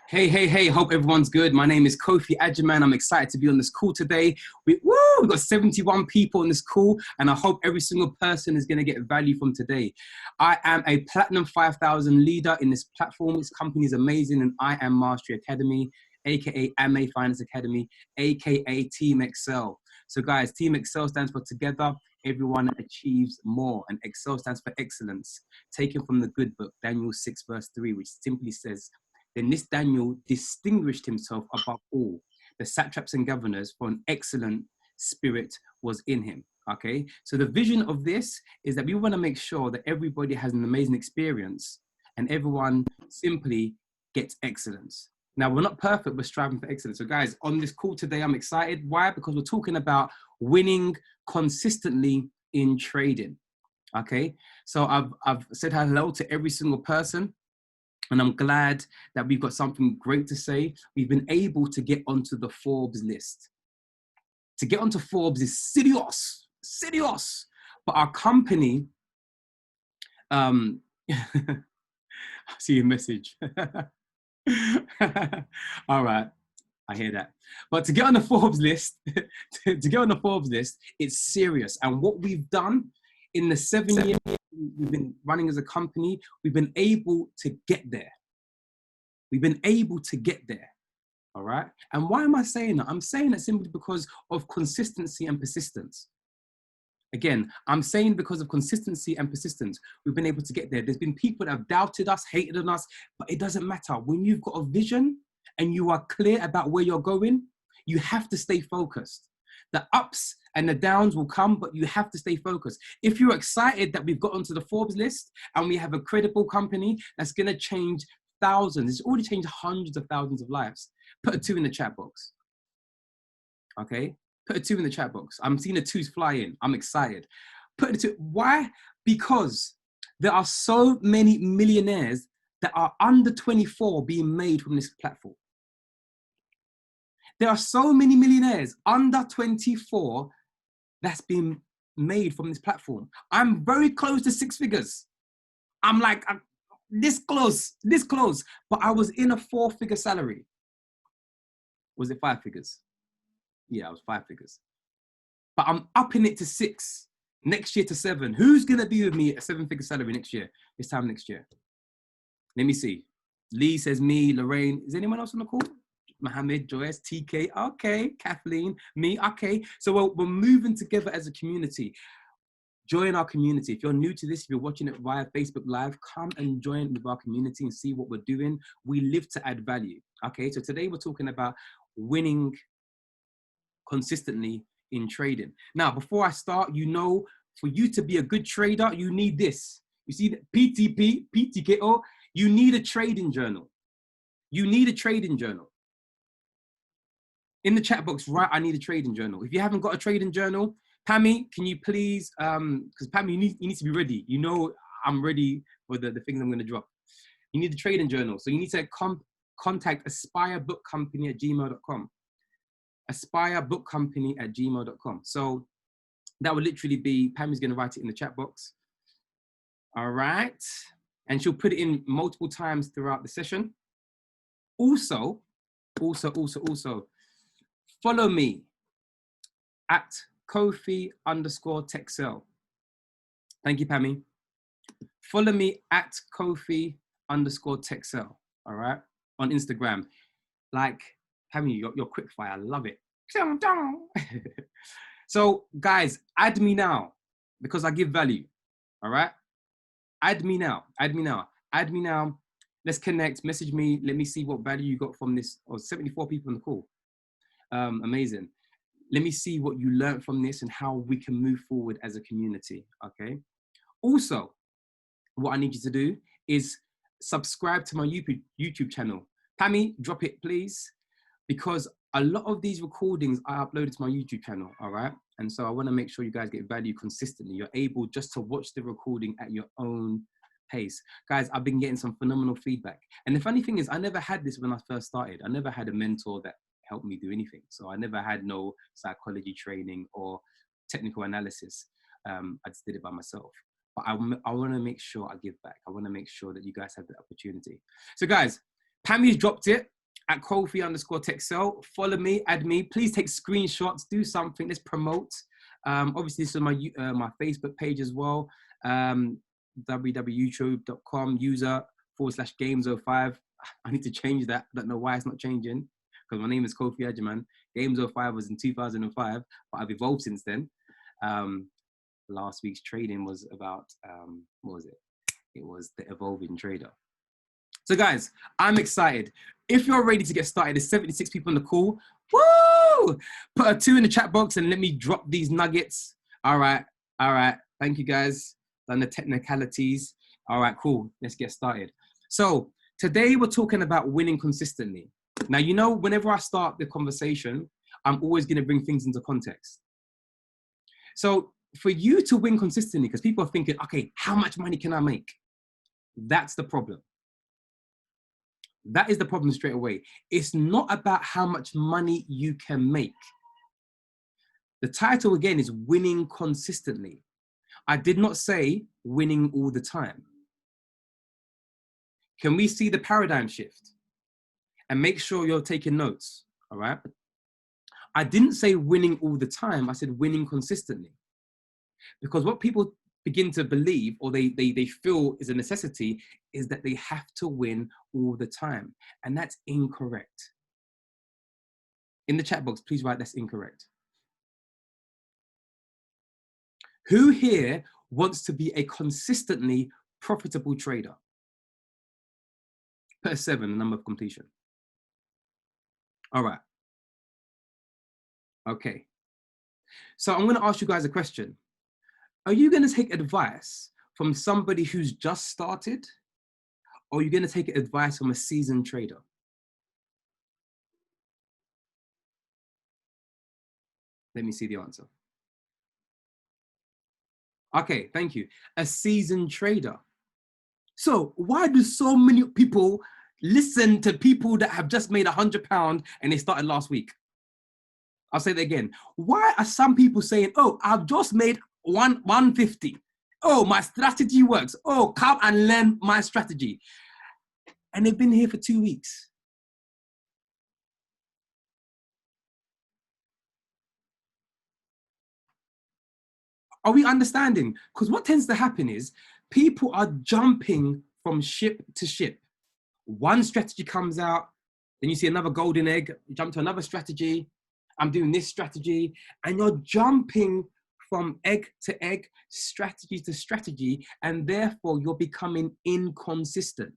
Hey, hey, hey, hope everyone's good. My name is Kofi Ajiman. I'm excited to be on this call today. We've got 71 people on this call, and I hope every single person is going to get value from today. I am a Platinum 5000 leader in this platform. This company is amazing, and I am Mastery Academy, aka AMA Finance Academy, aka Team Excel. So guys, Team Excel stands for Together, Everyone Achieves More, and Excel stands for Excellence, taken from the good book, Daniel 6 verse 3, which simply says, then this Daniel distinguished himself above all the satraps and governors, for an excellent spirit was in him. Okay, so the vision of this is that we want to make sure that everybody has an amazing experience and everyone simply gets excellence. Now, we're not perfect, we're striving for excellence. So guys, on this call today, I'm excited. Why? Because we're talking about winning consistently in trading. Okay, so I've said hello to every single person. And I'm glad that we've got something great to say. We've been able to get onto the Forbes list. To get onto Forbes is serious. But our company, I see your message. All right, I hear that. But to get on the Forbes list, it's serious. And what we've done in the 7 years we've been running as a company, we've been able to get there. We've been able to get there, all right? And why am I saying that? I'm saying that simply because of consistency and persistence. Again, I'm saying because of consistency and persistence, we've been able to get there. There's been people that have doubted us, hated on us, but it doesn't matter. When you've got a vision and you are clear about where you're going, you have to stay focused. The ups and the downs will come, but you have to stay focused. If you're excited that we've got onto the Forbes list and we have a credible company that's going to change thousands, it's already changed hundreds of thousands of lives, put a 2 in the chat box. Okay, put a 2 in the chat box. I'm seeing the 2s fly in. I'm excited. Put a 2. Why? Because there are so many millionaires that are under 24 being made from this platform. There are so many millionaires under 24 that's being made from this platform. I'm very close to 6 figures. I'm like this close, but I was in a 4-figure salary. Was it 5 figures? Yeah, I was 5 figures. But I'm upping it to 6, next year to 7. Who's gonna be with me at a 7-figure salary next year, this time next year? Let me see. Lee says me, Lorraine. Is anyone else on the call? Mohammed, Joyce, TK, okay, Kathleen, me, okay. So we're moving together as a community. Join our community. If you're new to this, if you're watching it via Facebook Live, come and join with our community and see what we're doing. We live to add value. Okay, so today we're talking about winning consistently in trading. Now, before I start, for you to be a good trader, you need this. You see the PTP, PTKO, you need a trading journal. You need a trading journal. In the chat box, write, I need a trading journal. If you haven't got a trading journal, Pammy, can you please, because Pammy, you need to be ready. You know I'm ready for the things I'm going to drop. You need a trading journal. So you need to contact aspirebookcompany@gmail.com. aspirebookcompany@gmail.com. So that would literally be, Pammy's going to write it in the chat box. All right. And she'll put it in multiple times throughout the session. Also, follow me at Kofi_Texel. Thank you, Pammy. Follow me at Kofi_Texel. All right, on Instagram. Like, Pammy, you're quick fire. I love it. So, guys, add me now because I give value. All right, add me now. Let's connect. Message me. Let me see what value you got from this. 74 people on the call. Amazing. Let me see what you learned from this and how we can move forward as a community, okay? Also, what I need you to do is subscribe to my YouTube channel. Pammy, drop it, please, because a lot of these recordings I uploaded to my YouTube channel, all right? And so I wanna make sure you guys get value consistently. You're able just to watch the recording at your own pace. Guys, I've been getting some phenomenal feedback. And the funny thing is, I never had this when I first started. I never had a mentor that helped me do anything. So I never had no psychology training or technical analysis. I just did it by myself. But I want to make sure I give back. I want to make sure that you guys have the opportunity. So guys, Pammy's dropped it. at Kofi_Texel. Follow me, add me. Please take screenshots, do something. Let's promote. Obviously, this is my Facebook page as well. www.youtube.com user/games05. I need to change that. I don't know why it's not changing because my name is Kofi Ajiman. Games05 was in 2005, but I've evolved since then. Last week's trading was about, what was it? It was the evolving trader. So guys, I'm excited. If you're ready to get started, there's 76 people on the call. Woo! Put a 2 in the chat box and let me drop these nuggets. All right. Thank you guys. Done the technicalities. All right, cool. Let's get started. So today we're talking about winning consistently. Now, you know, whenever I start the conversation, I'm always going to bring things into context. So for you to win consistently, because people are thinking, okay, how much money can I make? That's the problem. That is the problem straight away. It's not about how much money you can make. The title again is winning consistently. I did not say winning all the time. Can we see the paradigm shift? And make sure you're taking notes, all right? I didn't say winning all the time. I said winning consistently. Because what people begin to believe or they feel is a necessity is that they have to win all the time. And that's incorrect. In the chat box, please write that's incorrect. Who here wants to be a consistently profitable trader? Put a 7, the number of completion. All right. Okay. So I'm going to ask you guys a question. Are you going to take advice from somebody who's just started? Or are you going to take advice from a seasoned trader? Let me see the answer. Okay, thank you. A seasoned trader. So why do so many people listen to people that have just made £100 and they started last week? I'll say that again. Why are some people saying, oh, I've just made 150. Oh, my strategy works. Oh, come and learn my strategy. And they've been here for 2 weeks. Are we understanding? Because what tends to happen is people are jumping from ship to ship. One strategy comes out, then you see another golden egg, you jump to another strategy. I'm doing this strategy, and you're jumping from egg to egg, strategy to strategy, and therefore you're becoming inconsistent.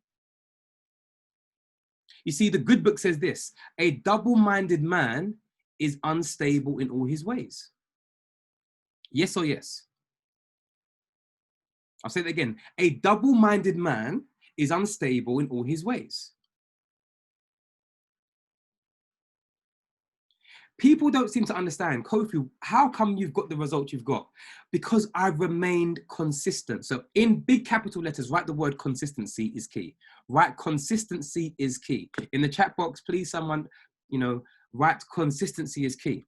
You see, the good book says this: a double-minded man is unstable in all his ways. Yes or yes? I'll say that again. A double-minded man is unstable in all his ways. People don't seem to understand, Kofi, how come you've got the results you've got? Because I've remained consistent. So in big capital letters, write the word consistency is key. Write consistency is key. In the chat box, please someone, write consistency is key.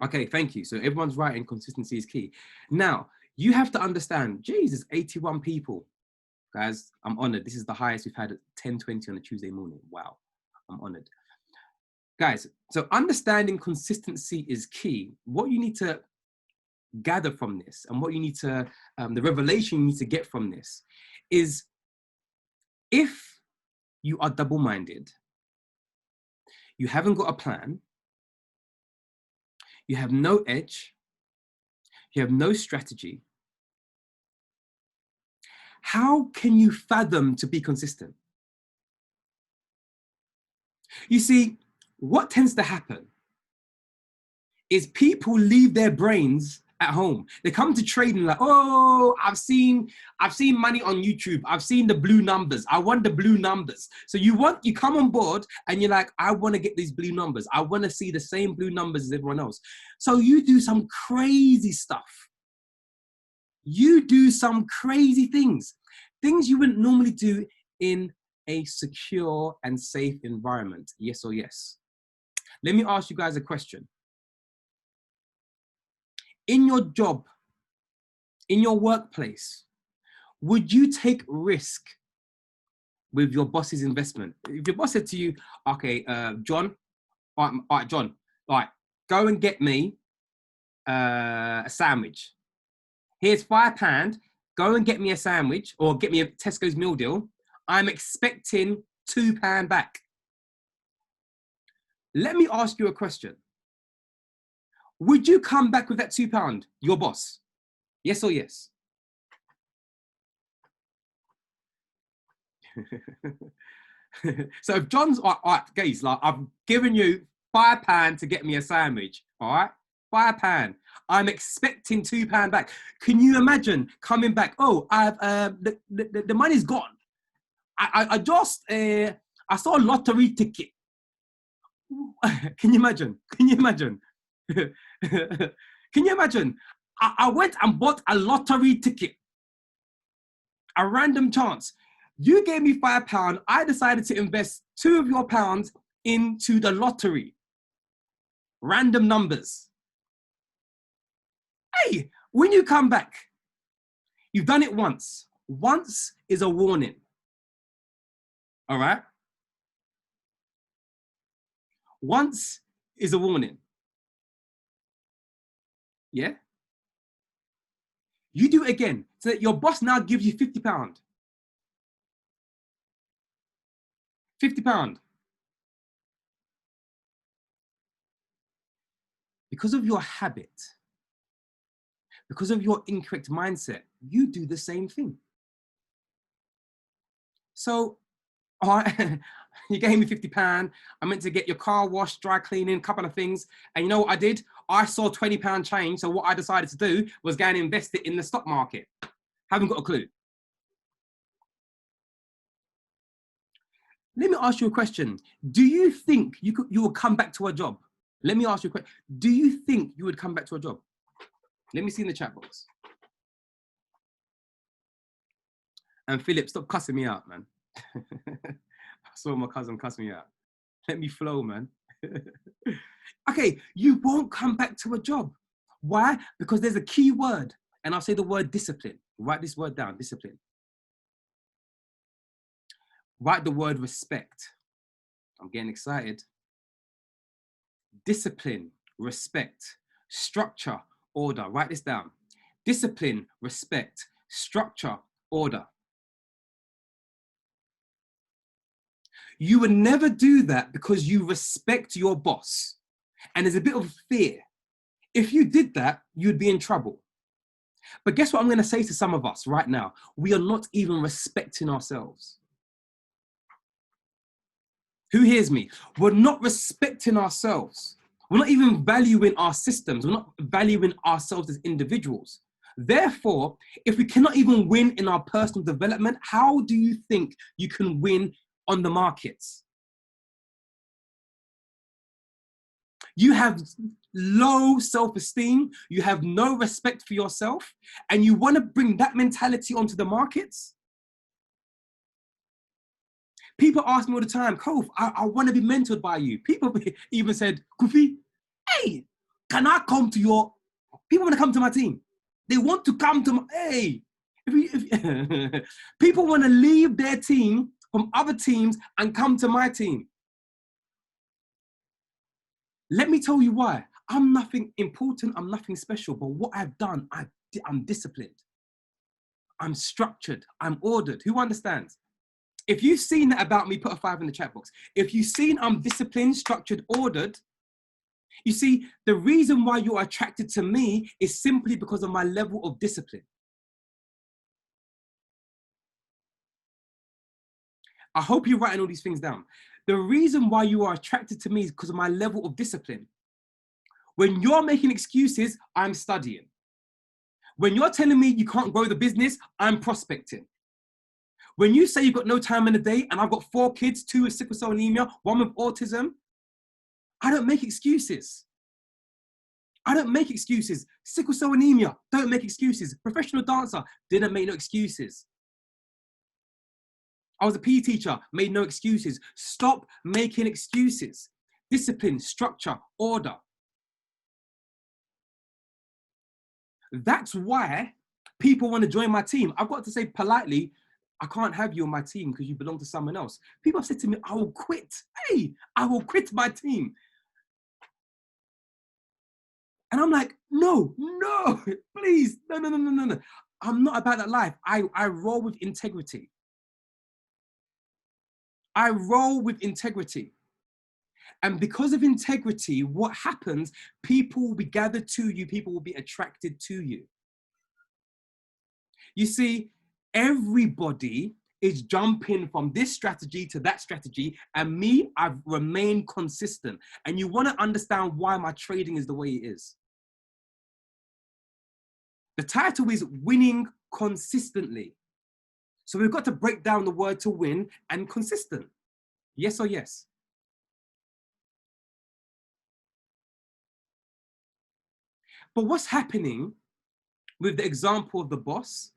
Okay, thank you. So everyone's writing consistency is key. Now, you have to understand, Jesus, 81 people. Guys, I'm honored. This is the highest we've had at 10:20 on a Tuesday morning. Wow, I'm honored. Guys, so understanding consistency is key. What you need to gather from this and what you need to, the revelation you need to get from this is if you are double-minded, you haven't got a plan, you have no edge, you have no strategy, how can you fathom to be consistent? You see, what tends to happen is people leave their brains at home. They come to trading like, oh, I've seen money on YouTube. I've seen the blue numbers. I want the blue numbers. So you come on board and you're like, I want to get these blue numbers. I want to see the same blue numbers as everyone else. So you do some crazy stuff. You do some crazy things you wouldn't normally do in a secure and safe environment. Yes or yes? Let me ask you guys a question. In your job, in your workplace, would you take risk with your boss's investment? If your boss said to you, okay, John, all right, John, all right, go and get me a sandwich. Here's £5. Go and get me a sandwich or get me a Tesco's meal deal. I'm expecting £2 back. Let me ask you a question. Would you come back with that £2, your boss? Yes or yes? So if John's, all right, guys, like I've given you £5 to get me a sandwich, all right? £5. I'm expecting £2 back. Can you imagine coming back? Oh, I've the money's gone. I just I saw a lottery ticket. Can you imagine? Can you imagine? Can you imagine? I went and bought a lottery ticket. A random chance. You gave me £5. I decided to invest £2 of your pounds into the lottery. Random numbers. Hey, when you come back, you've done it once. Once is a warning. All right? Once is a warning. Yeah? You do it again. So that your boss now gives you £50. £50. Because of your habit, because of your incorrect mindset, you do the same thing. So, all right, you gave me £50. I meant to get your car washed, dry cleaning, a couple of things. And you know what I did? I saw £20 change. So what I decided to do was go and invest it in the stock market. Haven't got a clue. Let me ask you a question. Do you think you will come back to a job? Let me ask you a question. Do you think you would come back to a job? Let me see in the chat box. And Philip, stop cussing me out, man. I saw my cousin cuss me out. Let me flow, man. Okay, you won't come back to a job. Why? Because there's a key word, and I'll say the word discipline. Write this word down, discipline. Write the word respect. I'm getting excited. Discipline, respect, structure, order. Write this down. Discipline, respect, structure, order. You would never do that because you respect your boss and there's a bit of fear. If you did that, you'd be in trouble. But guess what I'm going to say to some of us right now? We are not even respecting ourselves. Who hears me? We're not respecting ourselves. We're not even valuing our systems. We're not valuing ourselves as individuals. Therefore, if we cannot even win in our personal development, how do you think you can win on the markets? You have low self-esteem, you have no respect for yourself, and you want to bring that mentality onto the markets? People ask me all the time, Kof, I want to be mentored by you. People even said, Kofi, hey, can I come to your... People want to come to my team. They want to come to my... Hey, people want to leave their team from other teams and come to my team. Let me tell you why. I'm nothing important, I'm nothing special, but what I've done, I'm disciplined. I'm structured, I'm ordered. Who understands? If you've seen that about me, put a 5 in the chat box. If you've seen I'm disciplined, structured, ordered, you see, the reason why you're attracted to me is simply because of my level of discipline. I hope you're writing all these things down. The reason why you are attracted to me is because of my level of discipline. When you're making excuses, I'm studying. When you're telling me you can't grow the business, I'm prospecting. When you say you've got no time in the day and I've got 4 kids, 2 with sickle cell anemia, 1 with autism, I don't make excuses. I don't make excuses. Sickle cell anemia, don't make excuses. Professional dancer, didn't make no excuses. I was a PE teacher, made no excuses. Stop making excuses. Discipline, structure, order. That's why People want to join my team. I've got to say politely, I can't have you on my team because you belong to someone else. People have said to me, I will quit. Hey, I will quit my team. And I'm like, no, please, no. I'm not about that life. I roll with integrity. I roll with integrity. And because of integrity, what happens? People will be gathered to you. People will be attracted to you. You see, everybody is jumping from this strategy to that strategy. And me, I've remained consistent. And you want to understand why my trading is the way it is. The title is Winning Consistently. So we've got to break down the word to win and consistent. Yes or yes? But what's happening with the example of the boss?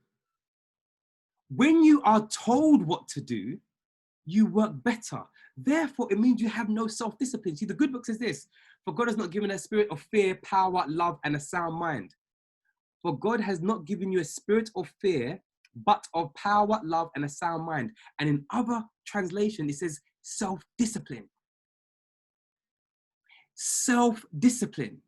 When you are told what to do, you work better. Therefore, it means you have no self-discipline. See, the good book says this: for God has not given a spirit of fear, power, love, and a sound mind. For God has not given you a spirit of fear, but of power, love, and a sound mind. And in other translation, it says self-discipline. Self-discipline.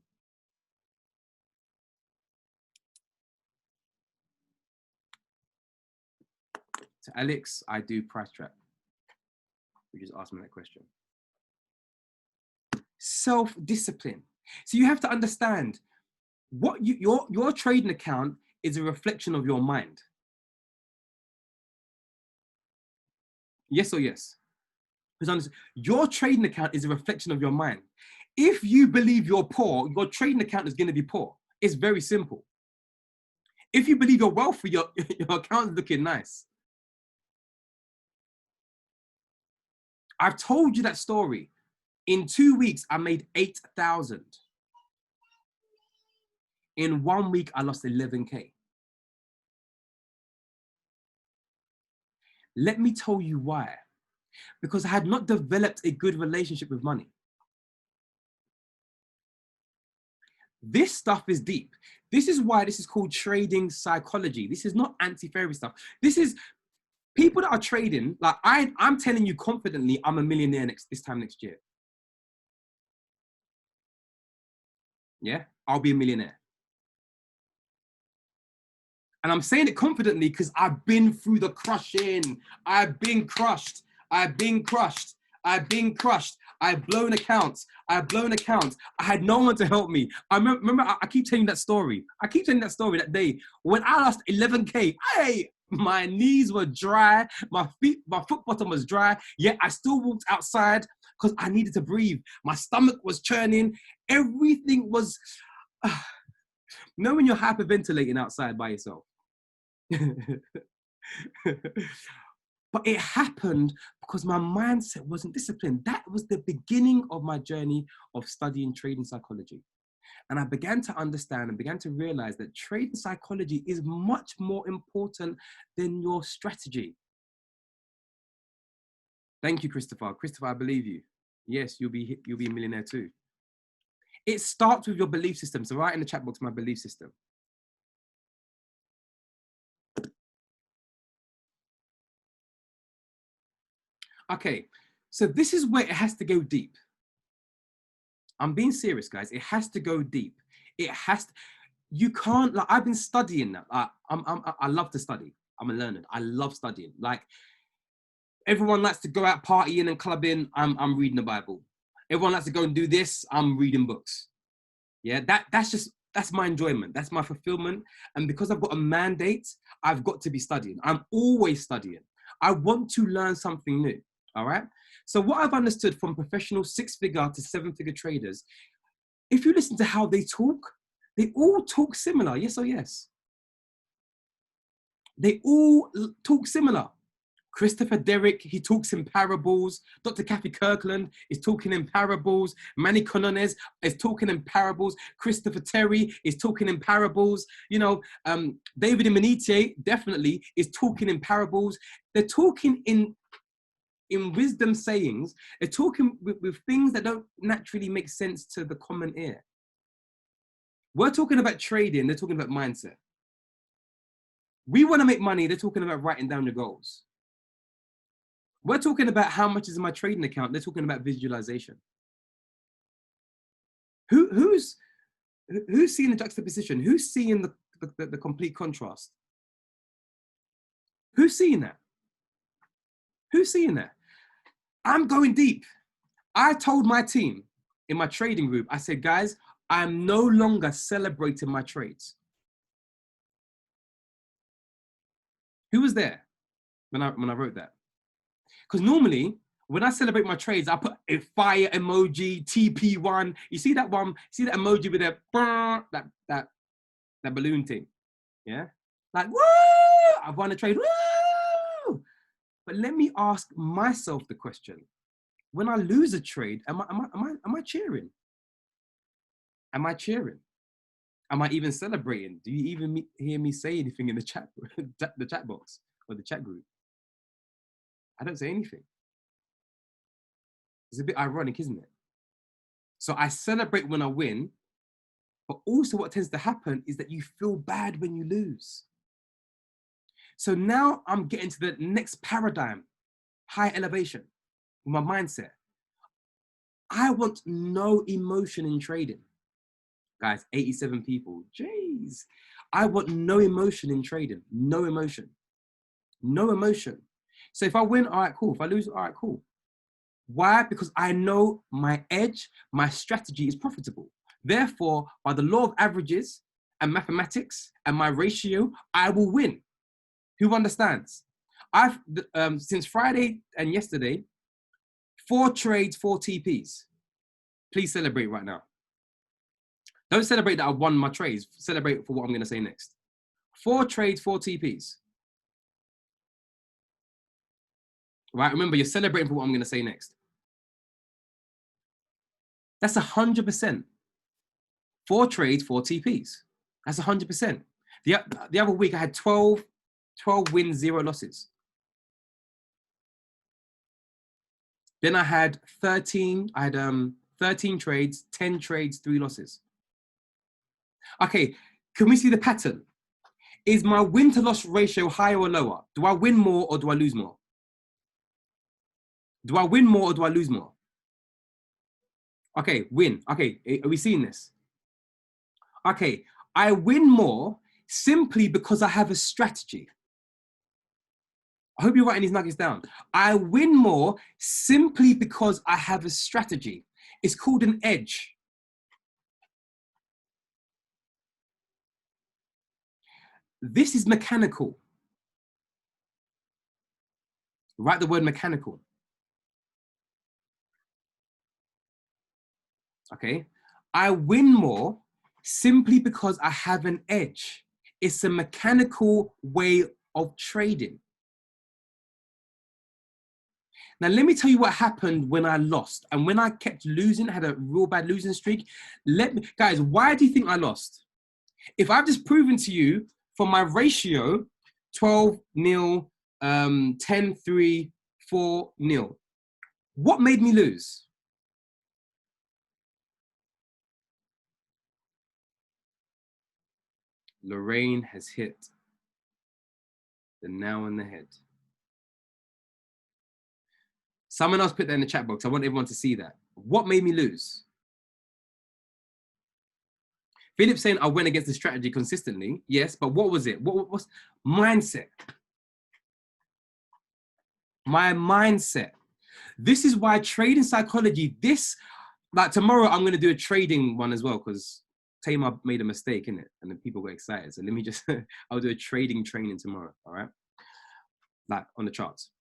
So Alex, I do price track. You just asked me that question. Self-discipline. So you have to understand what your trading account is a reflection of your mind. Yes or yes? Because your trading account is a reflection of your mind. If you believe you're poor, your trading account is going to be poor. It's very simple. If you believe you're wealthy, your account is looking nice. I've told you that story. In 2 weeks, I made 8,000. In 1 week, I lost 11K. Let me tell you why. Because I had not developed a good relationship with money. This stuff is deep. This is why this is called trading psychology. This is not anti-fairy stuff. This is people that are trading. Like I'm telling you confidently, I'm a millionaire this time next year. Yeah, I'll be a millionaire. And I'm saying it confidently because I've been through the crushing. I've been crushed. I've been crushed. I've been crushed. I've blown accounts. I've blown accounts. I had no one to help me. I remember I keep telling that story. I keep telling that story that day when I lost 11K. My knees were dry. My foot bottom was dry. Yet I still walked outside because I needed to breathe. My stomach was churning. Everything was. You know when you're hyperventilating outside by yourself? But it happened because my mindset wasn't disciplined. That was the beginning of my journey of studying trading psychology. And I began to understand and began to realize that trading psychology is much more important than your strategy. Thank you, Christopher. Christopher, I believe you. Yes, you'll be a millionaire too. It starts with your belief system. So write in the chat box my belief system. Okay, so this is where it has to go deep. I'm being serious, guys. It has to go deep. It has to, you can't, like, I've been studying that. I love to study. I'm a learner. I love studying. Like, everyone likes to go out partying and clubbing. I'm reading the Bible. Everyone likes to go and do this. I'm reading books. Yeah, that's my enjoyment. That's my fulfillment. And because I've got a mandate, I've got to be studying. I'm always studying. I want to learn something new. All right. So what I've understood from professional 6-figure to 7-figure traders, if you listen to how they all talk similar. Yes or yes? They all talk similar. Christopher Derrick, he talks in parables. Dr. Kathy Kirkland is talking in parables. Manny Conones is talking in parables. Christopher Terry is talking in parables. You know, David Imanitie definitely is talking in parables. They're talking in wisdom sayings. They're talking with things that don't naturally make sense to the common ear. We're talking about trading. They're talking about mindset. We want to make money. They're talking about writing down your goals. We're talking about how much is in my trading account. They're talking about visualization. Who's seeing the juxtaposition? Who's seeing the complete contrast? Who's seeing that? Who's seeing that? I'm going deep. I told my team in my trading group, I said, guys, I'm no longer celebrating my trades. Who was there when I wrote that? Because normally, when I celebrate my trades, I put a fire emoji, TP1. You see that one? See that emoji with that balloon thing? Yeah? Like, woo! I've won a trade, woo! But let me ask myself the question. When I lose a trade, am I cheering? Am I cheering? Am I even celebrating? Do you even hear me say anything in the chat box or the chat group? I don't say anything. It's a bit ironic, isn't it? So I celebrate when I win, but also what tends to happen is that you feel bad when you lose. So now I'm getting to the next paradigm, high elevation, my mindset. I want no emotion in trading. Guys, 87 people, jeez. I want no emotion in trading, no emotion, no emotion. So if I win, all right, cool. If I lose, all right, cool. Why? Because I know my edge, my strategy is profitable. Therefore, by the law of averages and mathematics and my ratio, I will win. Who understands? I've, since Friday and yesterday, 4 trades, 4 TPs. Please celebrate right now. Don't celebrate that I won my trades. Celebrate for what I'm going to say next. 4 trades, 4 TPs. Right? Remember, you're celebrating for what I'm going to say next. That's 100%. 4 trades, 4 TPs. That's 100%. The other week, I had 12 wins, 0 losses. Then I had 13 trades, 10 trades, 3 losses. Okay, can we see the pattern? Is my win to loss ratio higher or lower? Do I win more or do I lose more? Do I win more or do I lose more? Okay, win. Okay, are we seeing this? Okay, I win more simply because I have a strategy. I hope you're writing these nuggets down. I win more simply because I have a strategy. It's called an edge. This is mechanical. Write the word mechanical. Okay, I win more simply because I have an edge. It's a mechanical way of trading. Now, let me tell you what happened when I lost. And when I kept losing, had a real bad losing streak. Guys, why do you think I lost? If I've just proven to you from my ratio, 12-0, 10-3, 4-0, what made me lose? Lorraine has hit the nail on the head. Someone else put that in the chat box. I want everyone to see that. What made me lose? Philip's saying I went against the strategy consistently. Yes, but what was it? What was mindset? My mindset. This is why trading psychology, like tomorrow I'm going to do a trading one as well because Tamar made a mistake in it and then people got excited. So let me just, I'll do a trading training tomorrow, all right? Like on the charts.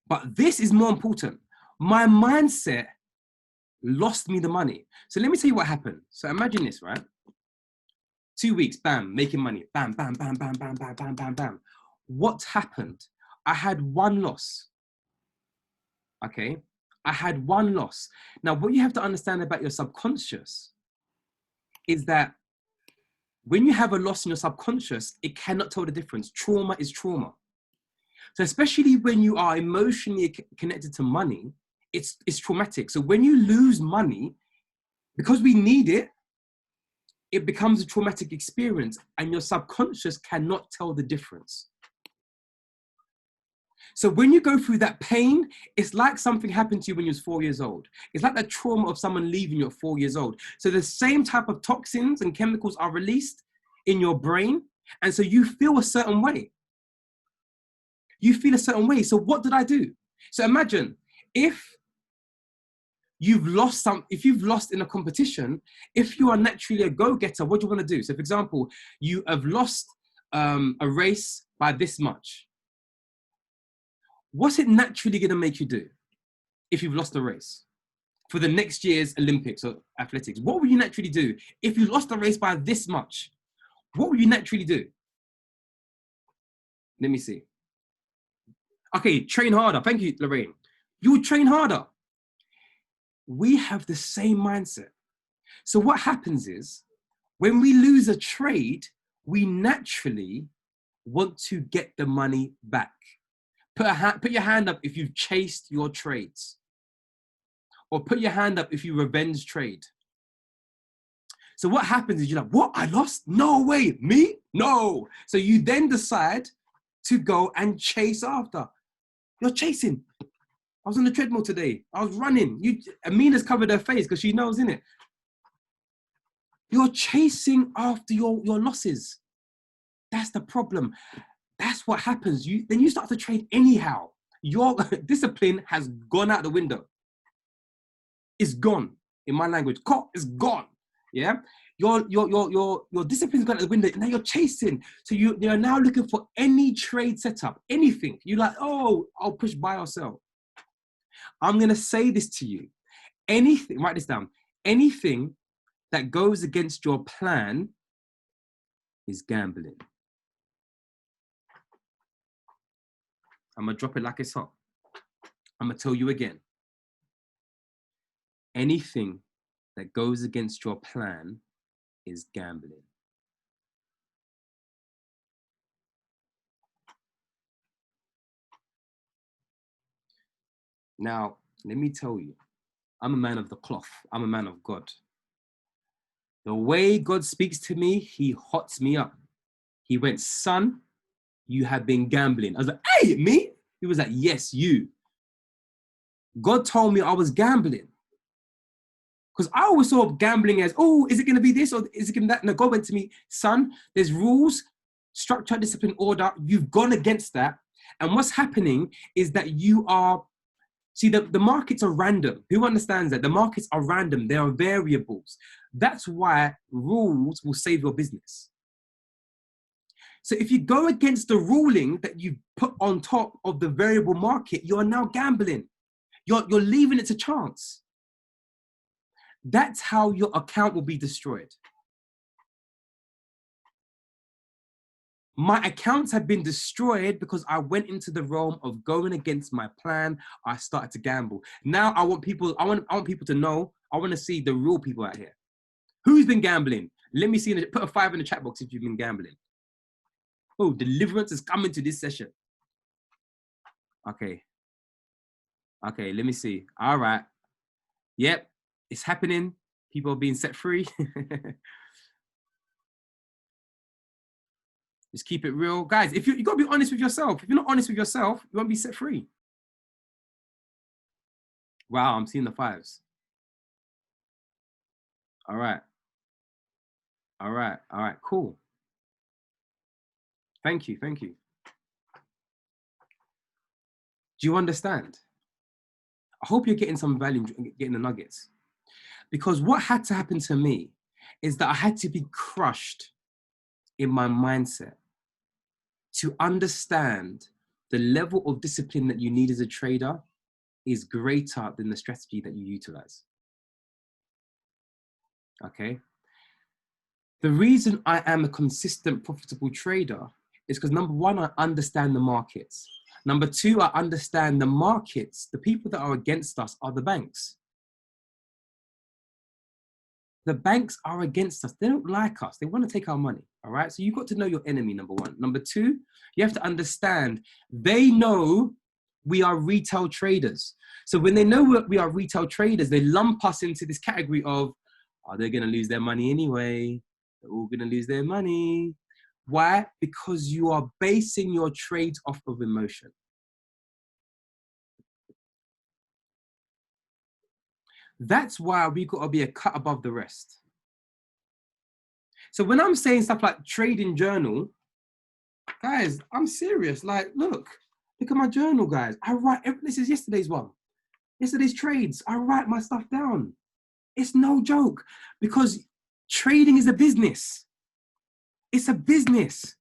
But this is more important. My mindset lost me the money. So let me tell you what happened. So imagine this, right? 2 weeks, bam, making money. Bam, bam, bam, bam, bam, bam, bam, bam, bam. What happened? I had 1 loss. Okay? I had 1 loss. Now, what you have to understand about your subconscious is that when you have a loss in your subconscious, it cannot tell the difference. Trauma is trauma. So especially when you are emotionally connected to money, it's traumatic. So when you lose money, because we need it, it becomes a traumatic experience and your subconscious cannot tell the difference. So when you go through that pain, it's like something happened to you when you was 4 years old. It's like the trauma of someone leaving you at 4 years old. So the same type of toxins and chemicals are released in your brain. And so you feel a certain way. You feel a certain way. So what did I do? So imagine if you've lost in a competition, if you are naturally a go-getter, what do you want to do? So for example, you have lost a race by this much. What's it naturally going to make you do if you've lost a race for the next year's Olympics or athletics? What will you naturally do if you lost a race by this much? What will you naturally do? Let me see. Okay, train harder. Thank you, Lorraine. You will train harder. We have the same mindset. So what happens is when we lose a trade, we naturally want to get the money back. Put your hand up if you've chased your trades. Or put your hand up if you revenge trade. So what happens is you're like, what? I lost? No way. Me? No. So you then decide to go and chase after. You're chasing. I was on the treadmill today. I was running. Amina's covered her face because she knows, innit? You're chasing after your losses. That's the problem. That's what happens. Then you start to trade anyhow. Your discipline has gone out the window. It's gone. In my language, it's gone. Yeah, your discipline's gone out the window. Now you're chasing. So you're now looking for any trade setup, anything. You're like, oh, I'll push buy or sell. I'm gonna say this to you. Anything. Write this down. Anything that goes against your plan is gambling. I'm going to drop it like it's hot. I'm going to tell you again. Anything that goes against your plan is gambling. Now, let me tell you, I'm a man of the cloth. I'm a man of God. The way God speaks to me, he hots me up. He went, son, you have been gambling. I was like, hey, me? He was like, yes, you. God told me I was gambling. Because I always saw gambling as, oh, is it going to be this or is it going to that? No, God went to me, son, there's rules, structure, discipline, order. You've gone against that. And what's happening is that you are, see, the markets are random. Who understands that? The markets are random. They are variables. That's why rules will save your business. So if you go against the ruling that you put on top of the variable market, you are now gambling. You're leaving it to chance. That's how your account will be destroyed. My accounts have been destroyed because I went into the realm of going against my plan. I started to gamble. Now I want people to know, I want to see the real people out here. Who's been gambling? Let me see, put a 5 in the chat box if you've been gambling. Oh, deliverance is coming to this session. Okay, let me see. All right. Yep, it's happening. People are being set free. Just keep it real. Guys, if you got to be honest with yourself. If you're not honest with yourself, you won't be set free. Wow, I'm seeing the 5s. All right, cool. Thank you. Do you understand? I hope you're getting some value, getting the nuggets. Because what had to happen to me is that I had to be crushed in my mindset to understand the level of discipline that you need as a trader is greater than the strategy that you utilize. Okay? The reason I am a consistent, profitable trader is because number one, I understand the markets. Number two, I understand the markets. The people that are against us are the banks. The banks are against us. They don't like us. They want to take our money. All right. So you've got to know your enemy, number one. Number two, you have to understand they know we are retail traders. So when they know we are retail traders, they lump us into this category of, are they going to lose their money anyway? They're all going to lose their money. Why? Because you are basing your trades off of emotion. That's why we got to be a cut above the rest. So when I'm saying stuff like trading journal, guys, I'm serious. Like, look at my journal, guys. I write, this is yesterday's one. Yesterday's trades. I write my stuff down. It's no joke because trading is a business. It's a business.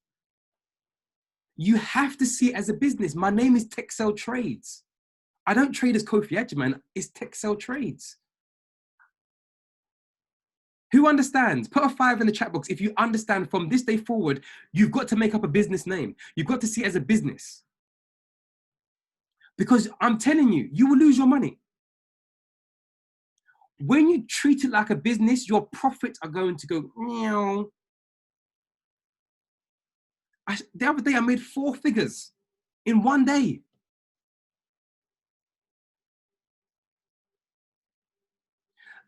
You have to see it as a business. My name is Texel Trades. I don't trade as Kofi Edgerman. It's Texel Trades. Who understands? Put a 5 in the chat box if you understand from this day forward, you've got to make up a business name. You've got to see it as a business. Because I'm telling you, you will lose your money. When you treat it like a business, your profits are going to go, meow. The other day, I made 4 figures in one day.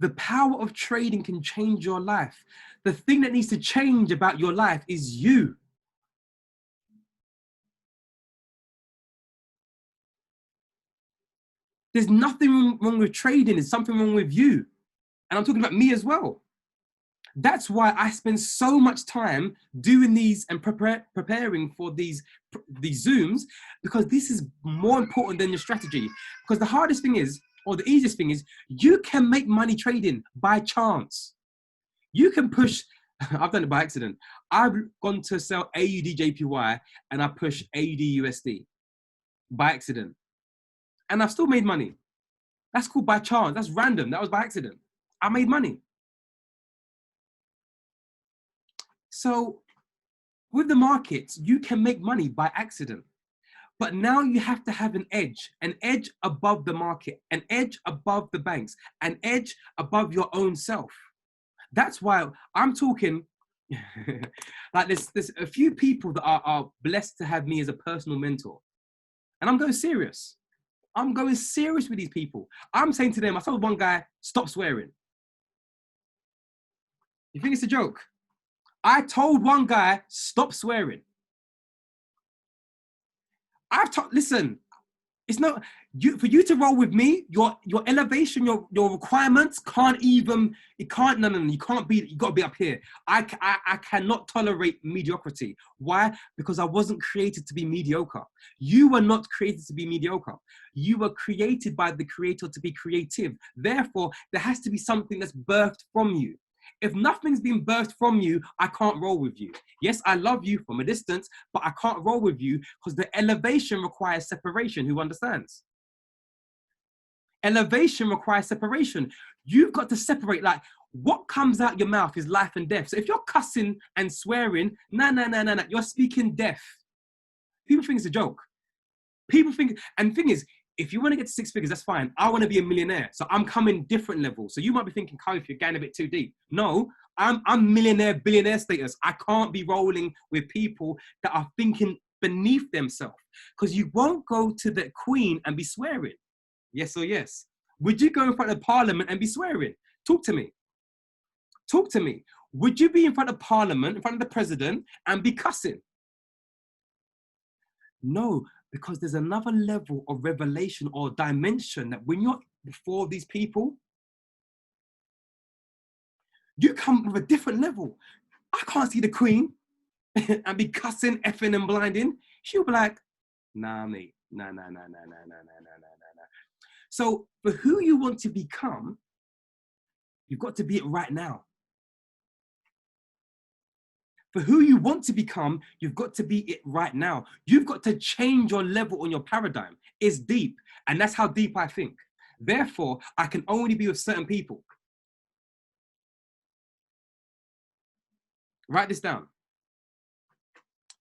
The power of trading can change your life. The thing that needs to change about your life is you. There's nothing wrong with trading. There's something wrong with you. And I'm talking about me as well. That's why I spend so much time doing these and preparing for these Zooms, because this is more important than your strategy. Because the hardest thing is, or the easiest thing is, you can make money trading by chance. You can push, I've done it by accident. I've gone to sell AUD JPY and I push AUD USD by accident. And I've still made money. That's called by chance. That's random. That was by accident. I made money. So with the markets, you can make money by accident. But now you have to have an edge above the market, an edge above the banks, an edge above your own self. That's why I'm talking like there's a few people that are blessed to have me as a personal mentor. And I'm going serious. I'm going serious with these people. I'm saying to them, I told one guy, stop swearing. You think it's a joke? I told one guy, stop swearing. Listen, it's not for you to roll with me. Your elevation, your requirements can't even. It can't. No. You can't be. You got to be up here. I cannot tolerate mediocrity. Why? Because I wasn't created to be mediocre. You were not created to be mediocre. You were created by the Creator to be creative. Therefore, there has to be something that's birthed from you. If nothing's been birthed from you, I can't roll with you. Yes, I love you from a distance, but I can't roll with you because the elevation requires separation. Who understands? Elevation requires separation. You've got to separate, like, what comes out your mouth is life and death. So if you're cussing and swearing, no, you're speaking death. People think it's a joke. People think, and the thing is, if you want to get to 6 figures, that's fine. I want to be a millionaire. So I'm coming different levels. So you might be thinking, Kyle, if you're going a bit too deep. No, I'm millionaire, billionaire status. I can't be rolling with people that are thinking beneath themselves, because you won't go to the Queen and be swearing. Yes or yes? Would you go in front of Parliament and be swearing? Talk to me. Talk to me. Would you be in front of Parliament, in front of the President, and be cussing? No, because there's another level of revelation or dimension that when you're before these people, you come with a different level. I can't see the Queen and be cussing, effing, and blinding. She'll be like, nah, mate, nah. So for who you want to become, you've got to be it right now. For who you want to become, you've got to be it right now. You've got to change your level on your paradigm. It's deep, and that's how deep I think. Therefore, I can only be with certain people. Write this down.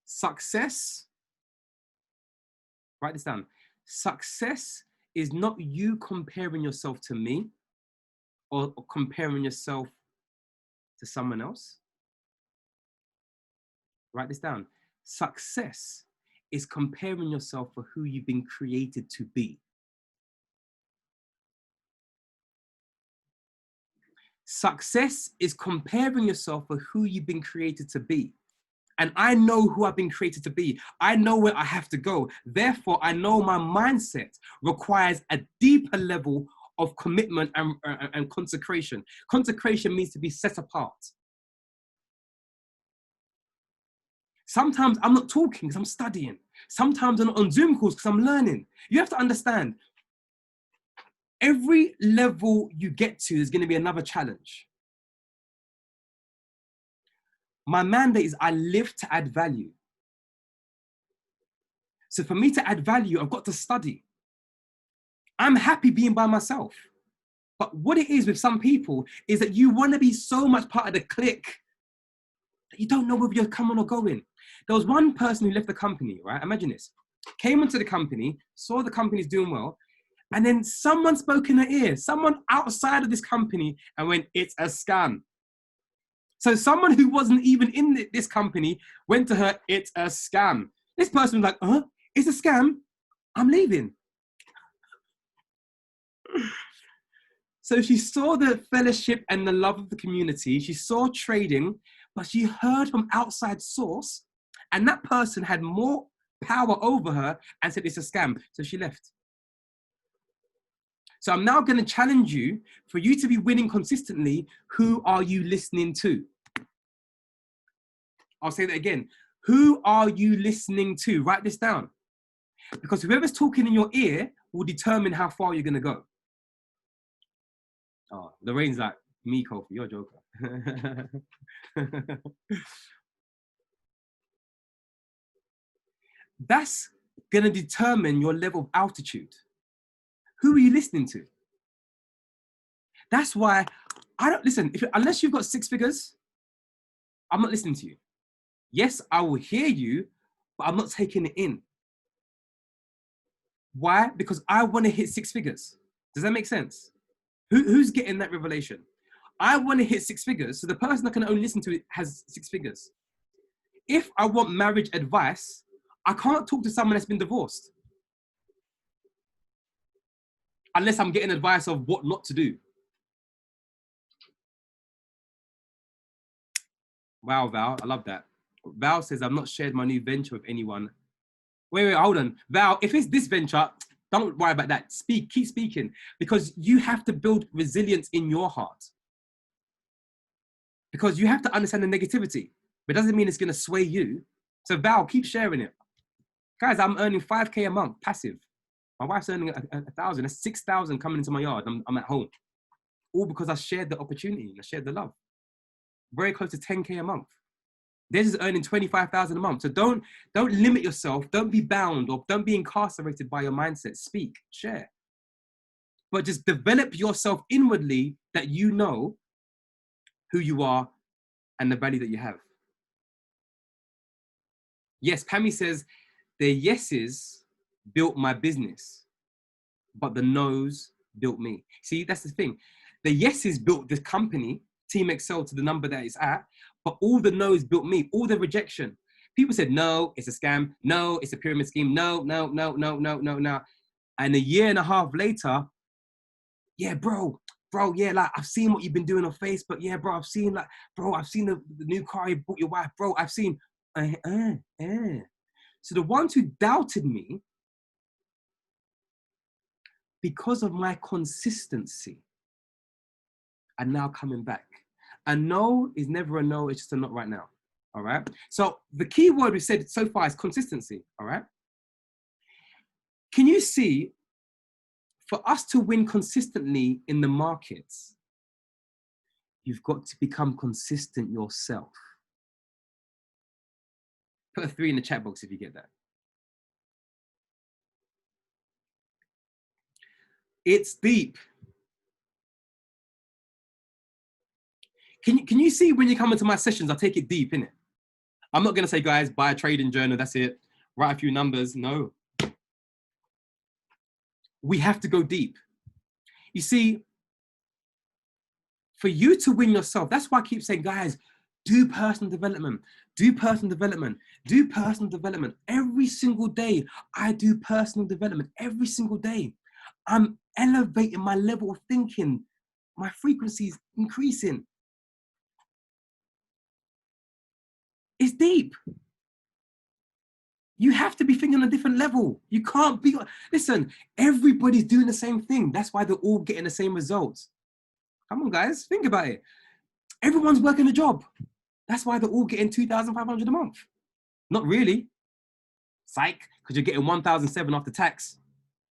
Success, write this down. Success is not you comparing yourself to me or comparing yourself to someone else. Write this down. Success is comparing yourself for who you've been created to be. Success is comparing yourself with who you've been created to be. And I know who I've been created to be. I know where I have to go. Therefore, I know my mindset requires a deeper level of commitment and consecration. Consecration means to be set apart. Sometimes I'm not talking because I'm studying. Sometimes I'm not on Zoom calls because I'm learning. You have to understand, every level you get to is going to be another challenge. My mandate is I live to add value. So for me to add value, I've got to study. I'm happy being by myself. But what it is with some people is that you want to be so much part of the clique that you don't know whether you're coming or going. There was one person who left the company, right? Imagine this. Came into the company, saw the company's doing well, and then someone spoke in her ear, someone outside of this company, and went, "It's a scam." So someone who wasn't even in this company went to her, "It's a scam." This person was like, "It's a scam? I'm leaving." So she saw the fellowship and the love of the community. She saw trading, but she heard from outside source, and that person had more power over her and said, "It's a scam." So she left. So I'm now going to challenge you, for you to be winning consistently, who are you listening to? I'll say that again. Who are you listening to? Write this down. Because whoever's talking in your ear will determine how far you're going to go. Oh, Lorraine's like, "Me, Kofi, you're a joker." That's going to determine your level of altitude. Who are you listening to? That's why I don't listen. Unless you've got 6 figures, I'm not listening to you. Yes, I will hear you, but I'm not taking it in. Why? Because I want to hit 6 figures. Does that make sense? Who's getting that revelation? I want to hit 6 figures, so the person I can only listen to has 6 figures. If I want marriage advice, I can't talk to someone that's been divorced. Unless I'm getting advice of what not to do. Wow, Val, I love that. Val says, "I've not shared my new venture with anyone." Wait, hold on. Val, if it's this venture, don't worry about that. Keep speaking, because you have to build resilience in your heart. Because you have to understand the negativity, but it doesn't mean it's going to sway you. So Val, keep sharing it. Guys, I'm earning 5K a month, passive. My wife's earning 1,000. That's 6,000 coming into my yard. I'm at home. All because I shared the opportunity. I shared the love. Very close to 10K a month. This is earning 25,000 a month. So don't limit yourself. Don't be bound or don't be incarcerated by your mindset. Speak, share. But just develop yourself inwardly, that you know who you are and the value that you have. Yes, Pammy says, "The yeses built my business, but the no's built me." See, that's the thing. The yeses built this company, Team Excel, to the number that it's at, but all the no's built me, all the rejection. People said, "No, it's a scam. No, it's a pyramid scheme. No, no, no, no, no, no, no." And a year and a half later, "Yeah, bro, yeah, like I've seen what you've been doing on Facebook. Yeah, bro, I've seen the new car you bought your wife, bro. I've seen, So the ones who doubted me, because of my consistency, are now coming back. A no is never a no, it's just a not right now. All right. So the key word we said so far is consistency. All right. Can you see, for us to win consistently in the markets, you've got to become consistent yourself. Put a 3 in the chat box if you get that. It's deep. Can you see, when you come into my sessions, I take it deep, innit? I'm not going to say, "Guys, buy a trading journal, that's it. Write a few numbers." No. We have to go deep. You see, for you to win yourself, that's why I keep saying, guys, do personal development. Do personal development. Do personal development. Every single day, I do personal development. Every single day. I'm elevating my level of thinking, my frequency is increasing. It's deep. You have to be thinking on a different level. You can't be, listen, everybody's doing the same thing. That's why they're all getting the same results. Come on, guys, think about it. Everyone's working a job. That's why they're all getting 2,500 a month. Not really. Psych, because you're getting 1,007 after tax.